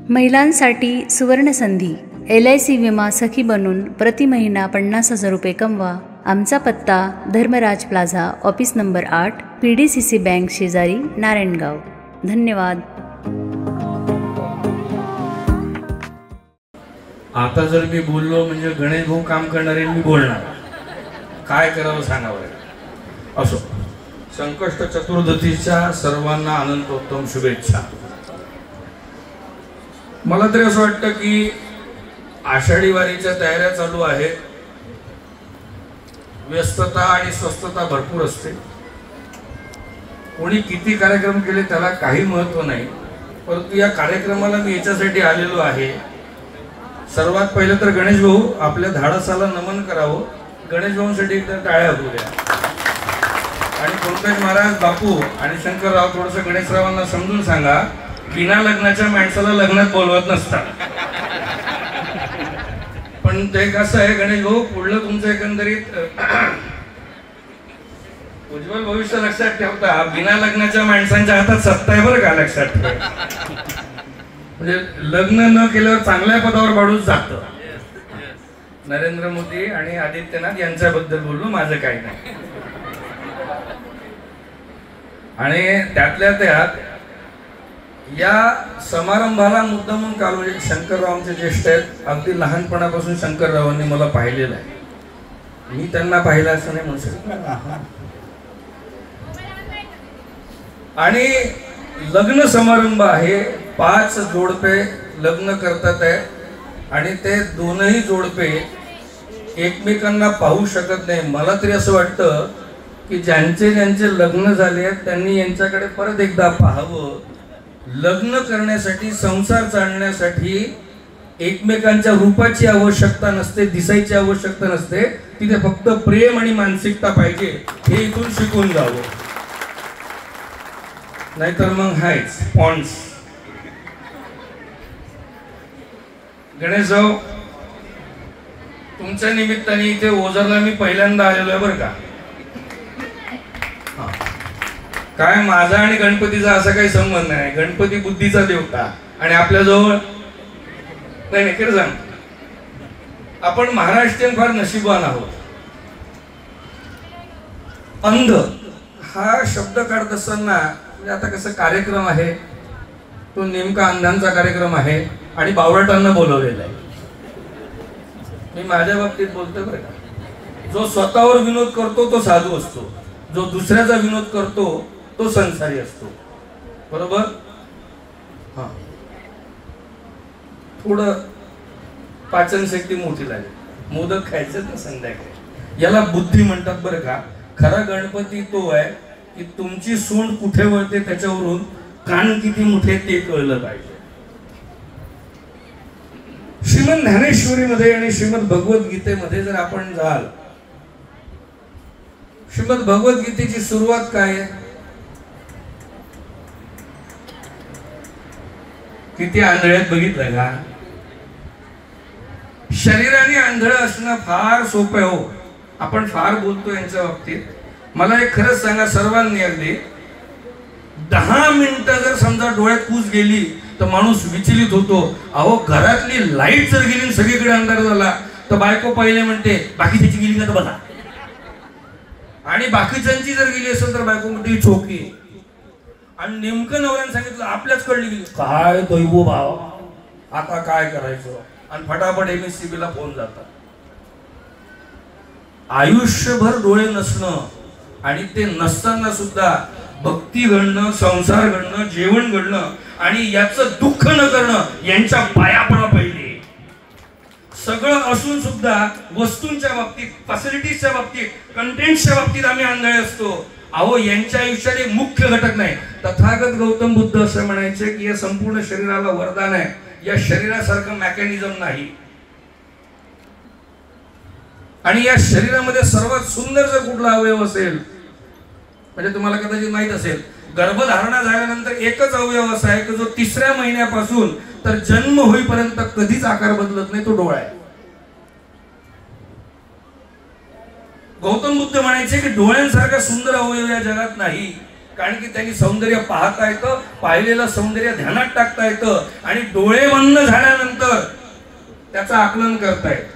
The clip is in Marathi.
महिलांसाठी सुवर्णसंधी LIC विमा सखी बनून प्रति महिना 50,000 रुपये कमवा। आमचा पत्ता Dharmaraj Plaza, office number 8, PDCC bank शेजारी, नारायणगाव। धन्यवाद। आता जर मी बोललो म्हणजे गणेश भाऊ काम करणारे मी बोलणार, काय करावं सांगावं। असो, संकष्ट चतुर्दशीच्या सर्वांना अनंतोत्तम शुभेच्छा। मला तरी असं वाटतं की आषाढी वारीच्या तयाऱ्या चालू आहेत। व्यस्तता आणि स्वस्तता भरपूर असते। कोणी किती कार्यक्रम केले त्याला काही महत्त्व नाही, परंतु या कार्यक्रमाला मी याच्यासाठी आलेलो आहे। सर्वात पहिले तर गणेश भाऊ आपल्या धाडसाला नमन करावं। गणेश भाऊंसाठी एकदा टाळ्या होऊ द्या। आणि पंकज महाराज, बापू आणि शंकरराव थोडंसं गणेशरावांना समजून सांगा, बिना लग्नाच्या माणसाला लग्नात बोलवत नसतात। पण ते कसं आहे गणेश भाऊ, पुढलं तुमचं एकंदरीत उज्ज्वल भविष्य लक्षात ठेवता, बिना लग्नाच्या माणसांच्या हातात सत्ता आहे बरं का, लक्षात ठेवा। म्हणजे लग्न न केल्यावर चांगल्या पदावर माणूस जातं। नरेंद्र मोदी आणि आदित्यनाथ यांच्याबद्दल बोललो, माझं काही नाही। आणि त्यातल्या त्यात या समारंभाला मुद्दामून काल म्हणजे शंकररावांचे ज्येष्ठ आहेत, अगदी लहानपणापासून शंकररावांनी मला पाहिलेलं आहे। मी त्यांना पाहिलं असं नाही म्हणू शकत। आणि लग्न समारंभ आहे, 5 जोडपे लग्न करतात आहे आणि ते दोनही जोडपे एकमेकांना पाहू शकत नाही। मला तरी असं वाटतं की ज्यांचे लग्न झाले आहेत त्यांनी यांच्याकडे परत एकदा पाहावं। लग्न करण्यासाठी, संसार चालण्यासाठी एकमेकांच्या रूपाची आवश्यकता नसते, दिसायची आवश्यकता नसते, तिथे फक्त प्रेम आणि मानसिकता पाहिजे। हे इथून शिकून जावं, नाहीतर मग हायच पॉन्ड्स। गणेश भाऊ, तुमच्या निमित्ताने इथे ओझरला मी पहिल्यांदा आलेलो आहे बरं का। काय माझा आणि गणपतीचा असा काही संबंध नाही। गणपती बुद्धीचा देवता आणि आपल्याजवळ नाही, खरं सांग, आपण महाराष्ट्रीयन फार नशीबवान आहोत। अंध हा शब्द काढत असताना म्हणजे आता कसं कार्यक्रम आहे तो नेमका अंधांचा कार्यक्रम आहे आणि बावळटांना बोलवलेला आहे। मी माझ्या बाबतीत बोलतोय बरं का। जो स्वतःवर विनोद करतो तो साधू असतो, जो दुसऱ्याचा विनोद करतो तो संसारी असतो, बरोबर। हा, थोडं पाचन शक्ती मोठी लागेल, मोदक खायचं ना संध्याकाळी, याला बुद्धी म्हणतात बरं का। खरा गणपती तो आहे की तुमची सोंड कुठे वळते त्याच्यावरून कान किती मोठे ते कळलं पाहिजे। श्रीमद ज्ञानेश्वरीमध्ये आणि श्रीमद भगवद्गीतेमध्ये जर आपण जाल, श्रीमद भगवद्गीतेची सुरुवात काय आहे? किती आंधळ्यात बघितलं का? शरीराने आंधळ असणं फार सोपं आहे हो। आपण फार बोलतो यांच्या बाबतीत। मला एक खरंच सांगा, सर्वांनी अगदी 10 मिनिटं जर समजा डोळ्यात कूस गेली तर माणूस विचलित होतो। अहो, घरातली लाईट जर गेली, सगळीकडे अंधार झाला, तर बायको पहिले म्हणते बाकीची गेली का तर बघा, आणि बाकीच्यांची जर गेली असेल तर बायको म्हणते चोकी। आणि नेमकं नवऱ्याने सांगितलं आपल्याच कडली गेली, काय दैव भाव, आता काय करायचं, आणि फटाफट MSCB ला फोन जातात। आयुष्यभर डोळे नसणं आणि ते नसताना सुद्धा भक्ती घडणं, संसार घडणं, जेवण घडणं आणि याचं दुःख न करणं, यांच्या पाया पडा पहिले। सगळं असून सुद्धा वस्तूंच्या बाबतीत, फॅसिलिटीजच्या बाबतीत, कंटेंट्सच्या बाबतीत आम्ही आंधळे असतो। अहो, यांच्या आयुष्यात एक मुख्य घटक नाही। तथागत गौतम बुद्ध असं म्हणायचे की या संपूर्ण शरीराला वरदान आहे, या शरीरासारखं मेकॅनिझम नाही। आणि या शरीरामध्ये सर्वात सुंदर जर कुठला अवयव असेल, म्हणजे तुम्हाला कदाचित माहित असेल, गर्भधारणा झाल्यानंतर एकच अवयव असा आहे की जो 3ऱ्या महिन्यापासून तर जन्म होईपर्यंत कधीच आकार बदलत नाही, तो डोळा आहे। गौतम बुद्ध म्हणायचे की डोळ्यांसारखा सुंदर अवयव या जगात नाही। कारण की त्यांनी सौंदर्य पाहता येतं, पाहिलेलं सौंदर्य ध्यानात टाकता येतं आणि डोळे बंद झाल्यानंतर त्याचं आकलन करता येतं.